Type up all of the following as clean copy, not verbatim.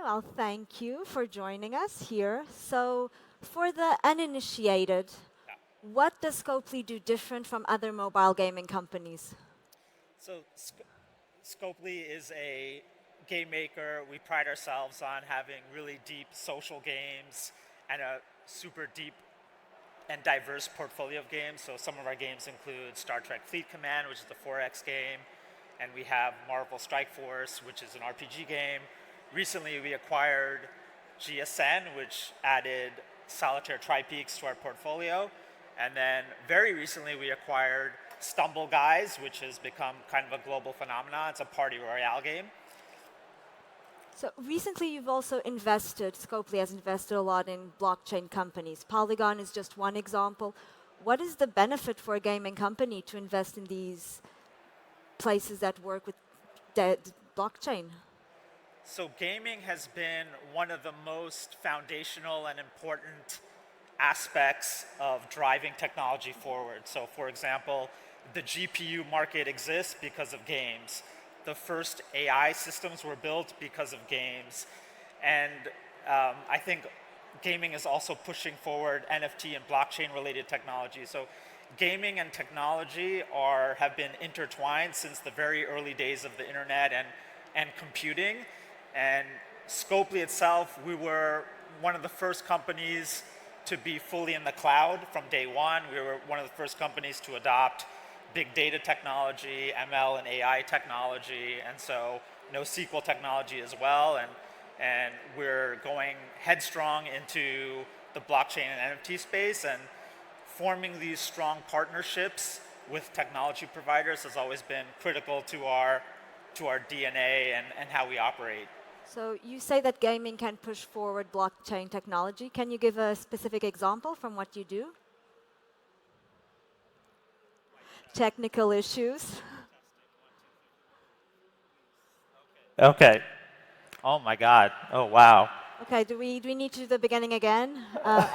well, thank you for joining us here. So, for the uninitiated, what does Scopely do different from other mobile gaming companies? So Scopely is a game maker. We pride ourselves on having really deep social games and a super deep and diverse portfolio of games. So some of our games include Star Trek Fleet Command, which is the 4X game, and we have Marvel Strike Force, which is an RPG game. Recently, we acquired GSN, which added Solitaire Tri-Peaks to our portfolio. And then very recently, we acquired Stumble Guys, which has become kind of a global phenomenon. It's a party royale game. So recently you've also invested, Scopely has invested a lot in blockchain companies. Polygon is just one example. What is the benefit for a gaming company to invest in these places that work with blockchain? So gaming has been one of the most foundational and important aspects of driving technology forward. So for example, the GPU market exists because of games. The first AI systems were built because of games. And I think gaming is also pushing forward NFT and blockchain related technology. So gaming and technology have been intertwined since the very early days of the internet and computing. And Scopely itself, we were one of the first companies to be fully in the cloud from day one. We were one of the first companies to adopt big data technology, ML and AI technology, and so NoSQL technology as well. And we're going headstrong into the blockchain and NFT space, and forming these strong partnerships with technology providers has always been critical to our DNA and how we operate. So you say that gaming can push forward blockchain technology. Can you give a specific example from what you do? Technical issues. Okay. Oh my God. Oh wow. Okay, do we need to do the beginning again?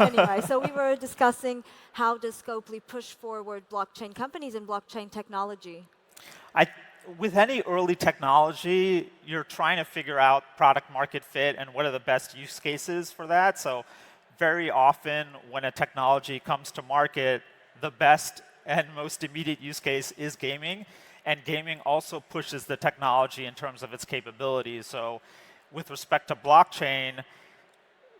Anyway, so we were discussing how does Scopely push forward blockchain companies and blockchain technology? With any early technology, you're trying to figure out product market fit and what are the best use cases for that. So very often when a technology comes to market, the best and most immediate use case is gaming. And gaming also pushes the technology in terms of its capabilities. So with respect to blockchain,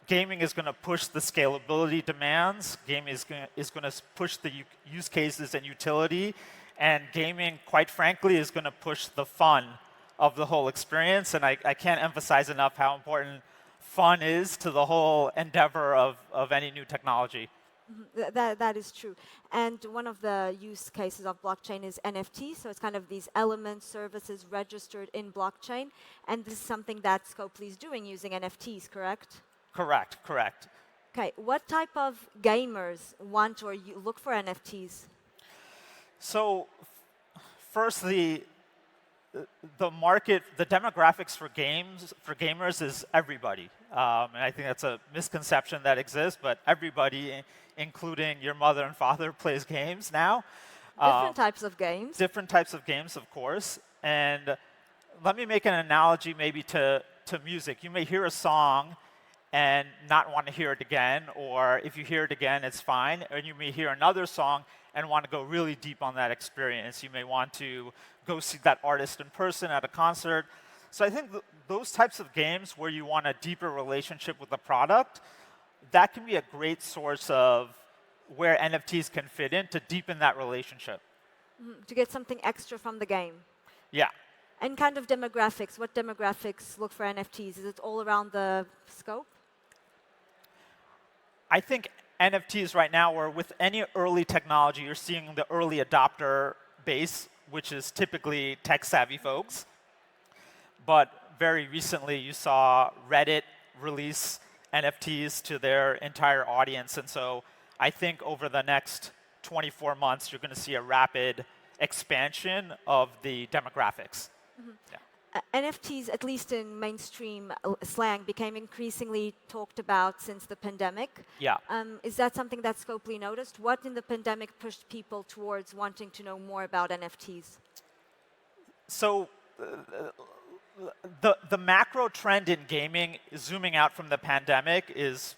gaming is going to push the scalability demands. Gaming is going to push the use cases and utility. And gaming, quite frankly, is going to push the fun of the whole experience. And I can't emphasize enough how important fun is to the whole endeavor of any new technology. That is true. And one of the use cases of blockchain is NFT. So it's kind of these elements, services registered in blockchain. And this is something that Scopely is doing using NFTs, correct? Correct, correct. Okay, what type of gamers want or look for NFTs? So first, the market, the demographics for gamers is everybody. And I think that's a misconception that exists, but everybody, including your mother and father, plays games now. Different types of games. Different types of games, of course. And let me make an analogy maybe to music. You may hear a song and not want to hear it again, or if you hear it again, it's fine. And you may hear another song and want to go really deep on that experience. You may want to go see that artist in person at a concert. So I think those types of games where you want a deeper relationship with the product, that can be a great source of where NFTs can fit in to deepen that relationship. To get something extra from the game. Yeah. And kind of demographics. What demographics look for NFTs? Is it all around the scope? I think NFTs right now, or with any early technology, you're seeing the early adopter base, which is typically tech-savvy folks. But very recently, you saw Reddit release NFTs to their entire audience. And so I think over the next 24 months, you're going to see a rapid expansion of the demographics. Yeah. NFTs, at least in mainstream slang, became increasingly talked about since the pandemic. Yeah. Is that something that Scopely noticed? What in the pandemic pushed people towards wanting to know more about NFTs? So the macro trend in gaming, zooming out from the pandemic, is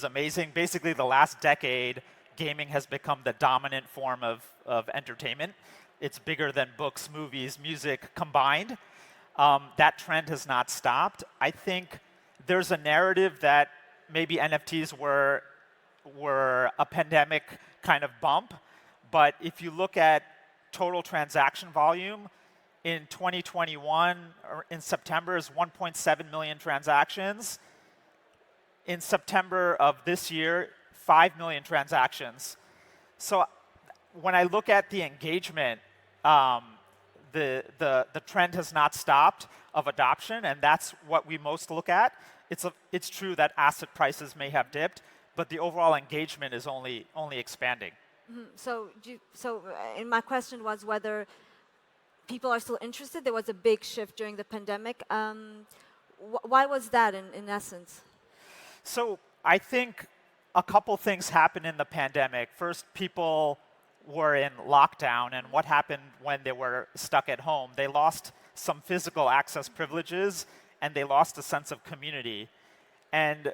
amazing. Basically, the last decade, gaming has become the dominant form of entertainment. It's bigger than books, movies, music combined. That trend has not stopped. I think there's a narrative that maybe NFTs were a pandemic kind of bump, but if you look at total transaction volume, in 2021, or in September, is 1.7 million transactions. In September of this year, 5 million transactions. So when I look at the engagement, the trend has not stopped of adoption, and that's what we most look at. It's true that asset prices may have dipped, but the overall engagement is only expanding. So, and my question was whether people are still interested. There was a big shift during the pandemic. Why was that in essence? So I think a couple things happened in the pandemic. First, people were in lockdown, and what happened when they were stuck at home? They lost some physical access privileges, and they lost a sense of community. And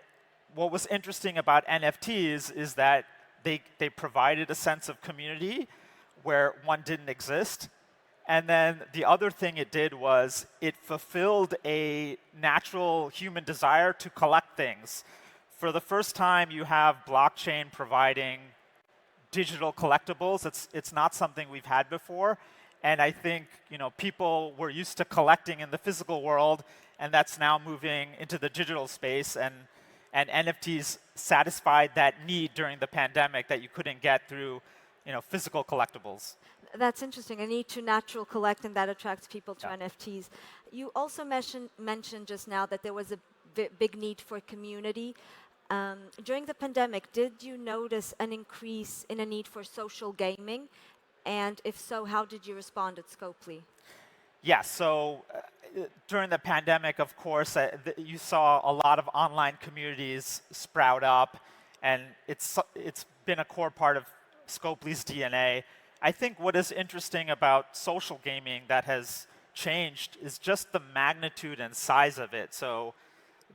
what was interesting about NFTs is that they provided a sense of community where one didn't exist. And then the other thing it did was it fulfilled a natural human desire to collect things. For the first time, you have blockchain providing digital collectibles. It's not something we've had before. And I think people were used to collecting in the physical world, and that's now moving into the digital space. And NFTs satisfied that need during the pandemic that you couldn't get through physical collectibles. That's interesting. A need to natural collect, and that attracts people to NFTs. You also mentioned just now that there was a big need for community. During the pandemic, did you notice an increase in a need for social gaming? And if so, how did you respond at Scopely? Yes, so during the pandemic, of course, you saw a lot of online communities sprout up, and it's been a core part of Scopely's DNA. I think what is interesting about social gaming that has changed is just the magnitude and size of it. So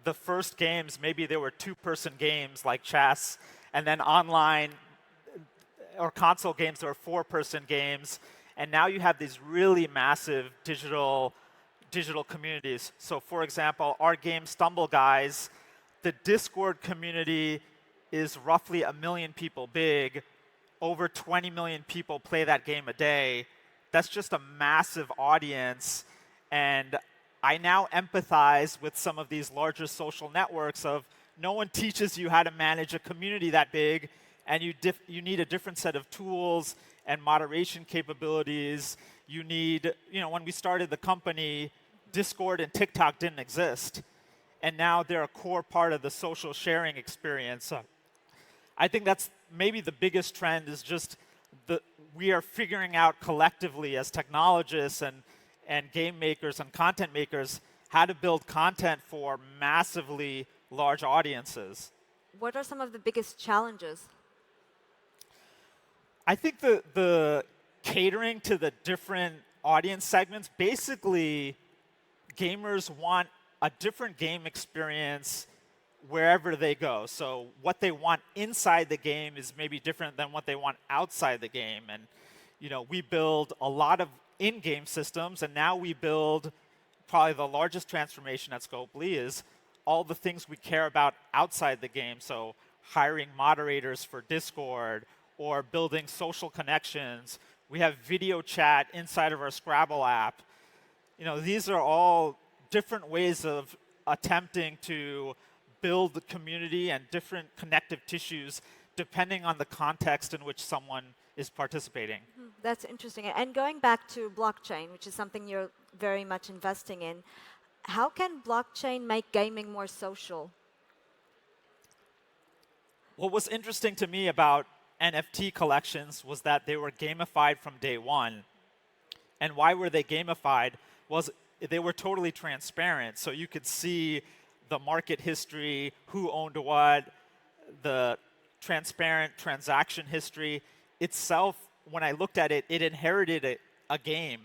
the first games, maybe there were two-person games like chess, and then online or console games, there were four-person games, and now you have these really massive digital communities. So for example, our game Stumble Guys, the Discord community is roughly 1 million people big. Over 20 million people play that game a day. That's just a massive audience. And I now empathize with some of these larger social networks of no one teaches you how to manage a community that big, and you need a different set of tools and moderation capabilities. You need, when we started the company, Discord and TikTok didn't exist. And now they're a core part of the social sharing experience. I think that's maybe the biggest trend is just we are figuring out collectively as technologists and game makers and content makers how to build content for massively large audiences. What are some of the biggest challenges? I think the catering to the different audience segments, basically gamers want a different game experience wherever they go. So what they want inside the game is maybe different than what they want outside the game. And we build a lot of in-game systems, and now we build probably the largest transformation at Scopely is all the things we care about outside the game. So hiring moderators for Discord or building social connections. We have video chat inside of our Scrabble app. These are all different ways of attempting to build the community and different connective tissues depending on the context in which someone is participating. That's interesting. And going back to blockchain, which is something you're very much investing in, how can blockchain make gaming more social? What was interesting to me about NFT collections was that they were gamified from day one. And why were they gamified? Was they were totally transparent. So you could see the market history, who owned what, the transparent transaction history itself. When I looked at it, it inherited a game.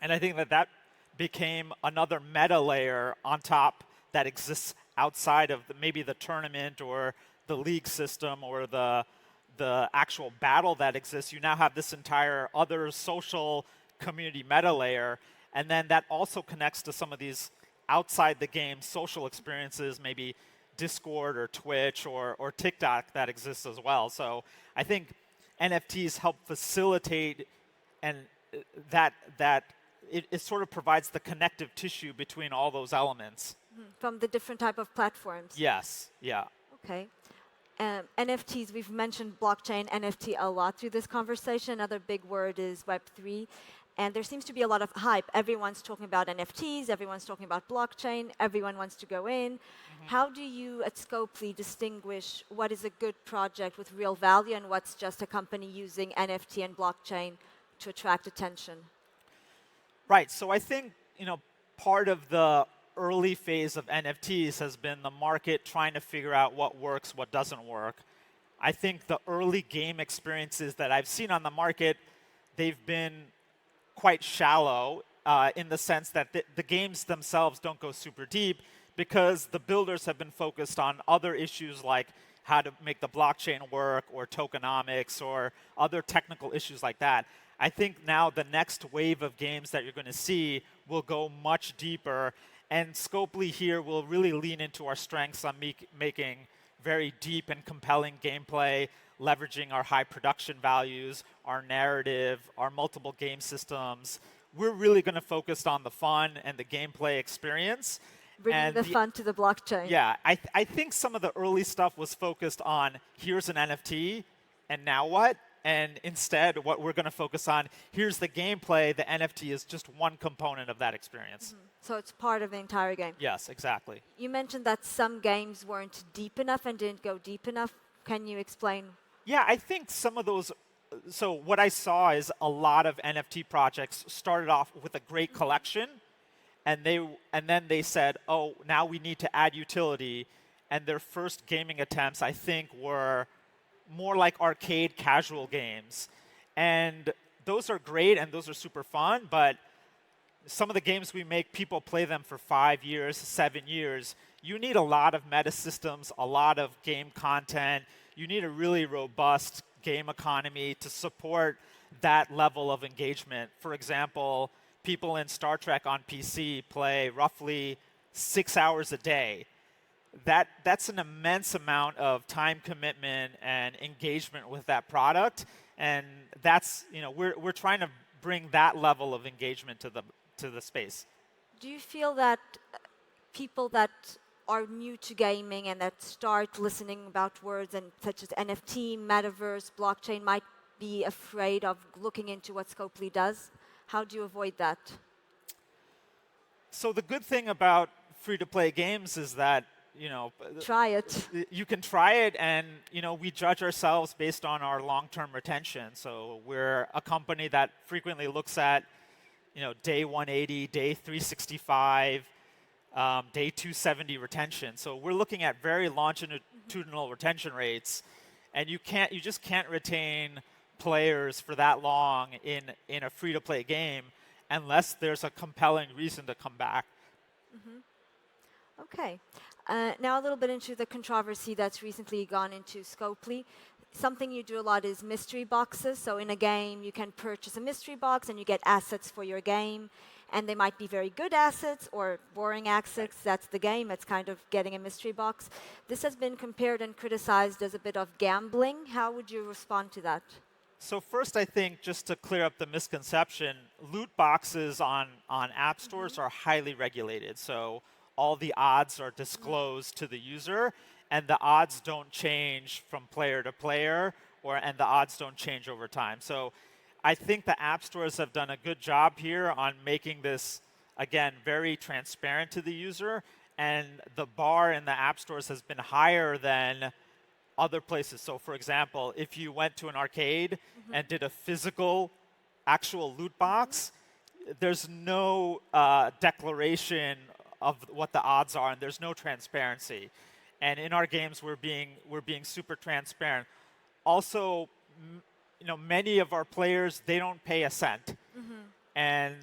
And I think that became another meta layer on top that exists outside of maybe the tournament or the league system or the actual battle that exists. You now have this entire other social community meta layer, and then that also connects to some of these outside the game social experiences, maybe Discord or Twitch or TikTok that exists as well. So I think NFTs help facilitate and that it sort of provides the connective tissue between all those elements. From the different type of platforms. Yes, yeah. Okay. NFTs, we've mentioned blockchain, NFT a lot through this conversation. Another big word is Web3. And there seems to be a lot of hype. Everyone's talking about NFTs, everyone's talking about blockchain, everyone wants to go in. How do you at Scopely distinguish what is a good project with real value and what's just a company using NFT and blockchain to attract attention? Right, so I think, part of the early phase of NFTs has been the market trying to figure out what works, what doesn't work. I think the early game experiences that I've seen on the market, they've been quite shallow in the sense that the games themselves don't go super deep because the builders have been focused on other issues like how to make the blockchain work or tokenomics or other technical issues like that. I think now the next wave of games that you're going to see will go much deeper, and Scopely here will really lean into our strengths on making very deep and compelling gameplay, leveraging our high production values, our narrative, our multiple game systems. We're really going to focus on the fun and the gameplay experience. Bringing the fun to the blockchain. Yeah, I think some of the early stuff was focused on here's an NFT, and now what? And instead, what we're going to focus on, here's the gameplay, the NFT is just one component of that experience. So it's part of the entire game. Yes, exactly. You mentioned that some games weren't deep enough and didn't go deep enough. Can you explain? Yeah, I think some of those, so what I saw is a lot of NFT projects started off with a great collection, and then they said, oh, now we need to add utility. And their first gaming attempts, I think, were more like arcade casual games. And those are great and those are super fun, but some of the games we make, people play them for 5 years, 7 years. You need a lot of meta systems, a lot of game content. You need a really robust game economy to support that level of engagement. For example, people in Star Trek on PC play roughly 6 hours a day. That's an immense amount of time commitment and engagement with that product, and that's we're trying to bring that level of engagement to the space. Do you feel that people that are new to gaming and that start listening about words and such as NFT, metaverse, blockchain might be afraid of looking into what Scopely does? How do you avoid that? So the good thing about free-to-play games is that try it. You can try it, and we judge ourselves based on our long-term retention. So we're a company that frequently looks at day 180, day 365, day 270 retention. So we're looking at very longitudinal retention rates, and you just can't retain players for that long in a free-to-play game unless there's a compelling reason to come back. Okay. Now a little bit into the controversy that's recently gone into Scopely. Something you do a lot is mystery boxes. So in a game, you can purchase a mystery box and you get assets for your game. And they might be very good assets or boring assets. That's the game. It's kind of getting a mystery box. This has been compared and criticized as a bit of gambling. How would you respond to that? So first, I think, just to clear up the misconception, loot boxes on app stores are highly regulated. So all the odds are disclosed to the user, and the odds don't change from player to player, and the odds don't change over time. So I think the app stores have done a good job here on making this, again, very transparent to the user, and the bar in the app stores has been higher than other places. So for example, if you went to an arcade and did a physical, actual loot box, there's no declaration of what the odds are, and there's no transparency. And in our games, we're being super transparent. Also, many of our players, they don't pay a cent. And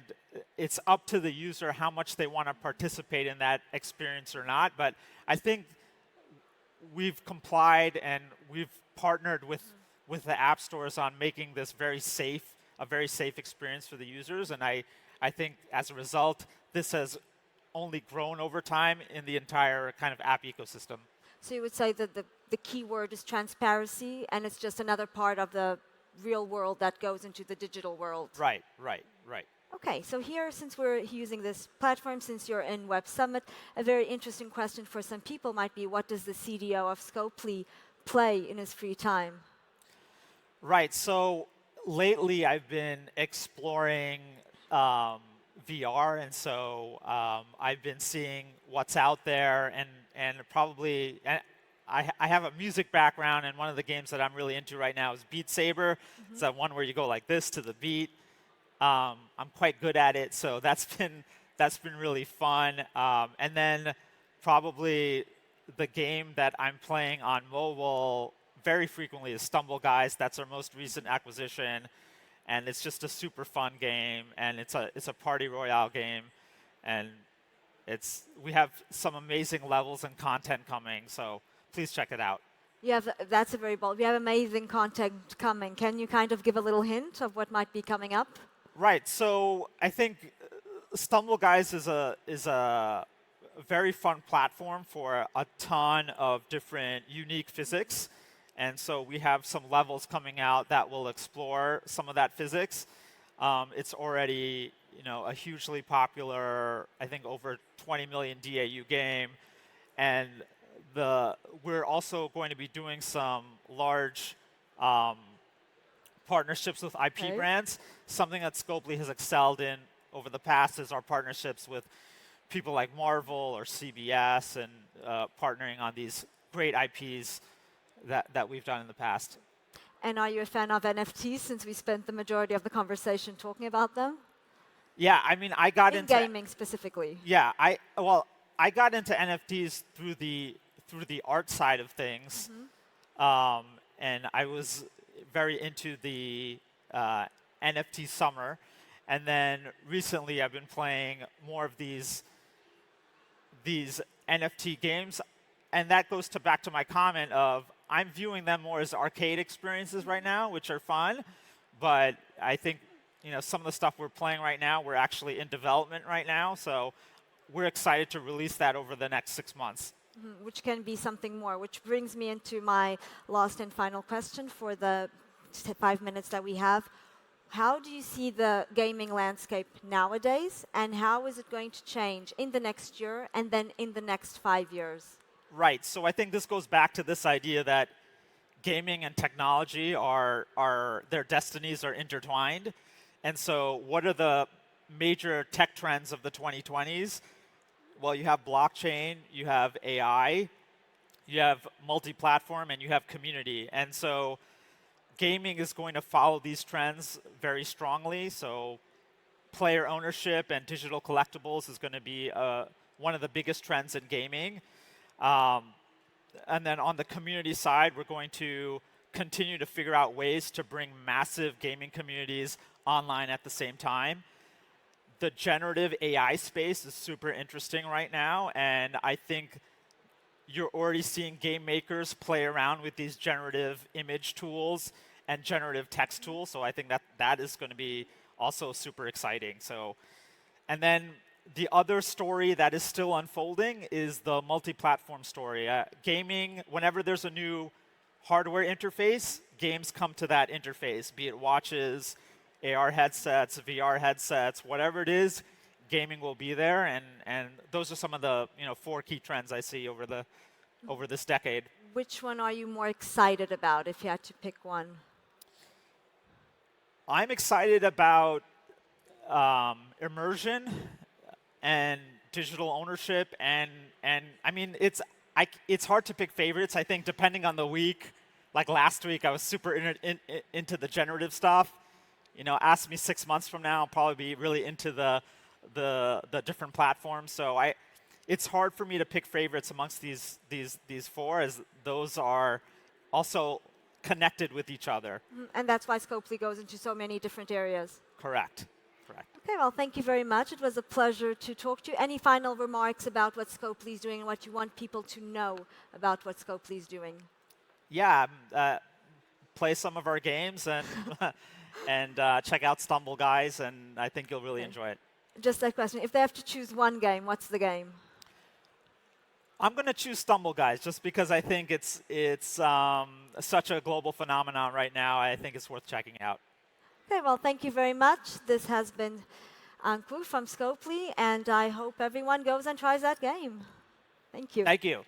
it's up to the user how much they want to participate in that experience or not. But I think we've complied and we've partnered with the app stores on making this a very safe experience for the users. And I think as a result, this has only grown over time in the entire kind of app ecosystem. So you would say that the key word is transparency, and it's just another part of the real world that goes into the digital world. Right. Okay, so here, since we're using this platform, since you're in Web Summit, a very interesting question for some people might be, what does the CDO of Scopely play in his free time? Right, so lately I've been exploring VR, and so I've been seeing what's out there, and probably, I have a music background, and one of the games that I'm really into right now is Beat Saber. It's that one where you go like this to the beat. I'm quite good at it, so that's been really fun. And then probably the game that I'm playing on mobile very frequently is Stumble Guys. That's our most recent acquisition, and it's just a super fun game, and it's a party royale game, and we have some amazing levels and content coming. So please check it out. That's a very bold. We have amazing content coming. Can you kind of give a little hint of what might be coming up? Right. So I think Stumble Guys is a very fun platform for a ton of different unique physics, and so we have some levels coming out that will explore some of that physics. It's already a hugely popular, I think over 20 million DAU game, and we're also going to be doing some large partnerships with IP brands. Something that Scopely has excelled in over the past is our partnerships with people like Marvel or CBS, and partnering on these great IPs that we've done in the past. And are you a fan of NFTs, since we spent the majority of the conversation talking about them? Yeah, I mean, I got into gaming specifically. Yeah, I got into NFTs through the art side of things, and I was very into the NFT summer, and then recently I've been playing more of these NFT games, and that goes back to my comment of I'm viewing them more as arcade experiences right now, which are fun, but I think some of the stuff we're playing right now, we're actually in development right now, so we're excited to release that over the next 6 months. Which can be something more, which brings me into my last and final question for the 5 minutes that we have. How do you see the gaming landscape nowadays, and how is it going to change in the next year and then in the next 5 years? Right, so I think this goes back to this idea that gaming and technology their destinies are intertwined. And so what are the major tech trends of the 2020s? Well, you have blockchain, you have AI, you have multi-platform, and you have community. And so gaming is going to follow these trends very strongly. So player ownership and digital collectibles is going to be one of the biggest trends in gaming. And then on the community side, we're going to continue to figure out ways to bring massive gaming communities online at the same time. The generative AI space is super interesting right now, and I think you're already seeing game makers play around with these generative image tools and generative text tools, so I think that is going to be also super exciting. So, and then the other story that is still unfolding is the multi-platform story. Gaming, whenever there's a new hardware interface, games come to that interface, be it watches, AR headsets, VR headsets, whatever it is, gaming will be there, and those are some of the 4 key trends I see over this decade. Which one are you more excited about, if you had to pick one? I'm excited about immersion and digital ownership, and I mean it's hard to pick favorites. I think depending on the week, like last week, I was super into the generative stuff. Ask me 6 months from now, I'll probably be really into the different platforms. So it's hard for me to pick favorites amongst these 4, as those are also connected with each other. And that's why Scopely goes into so many different areas. Correct. Okay, well, thank you very much. It was a pleasure to talk to you. Any final remarks about what Scopely is doing and what you want people to know about what Scopely is doing? Yeah, play some of our games and and check out Stumble Guys, and I think you'll really enjoy it. Just that question. If they have to choose one game, what's the game? I'm going to choose Stumble Guys just because I think it's such a global phenomenon right now. I think it's worth checking out. Okay, well, thank you very much. This has been Ankur from Scopely, and I hope everyone goes and tries that game. Thank you. Thank you.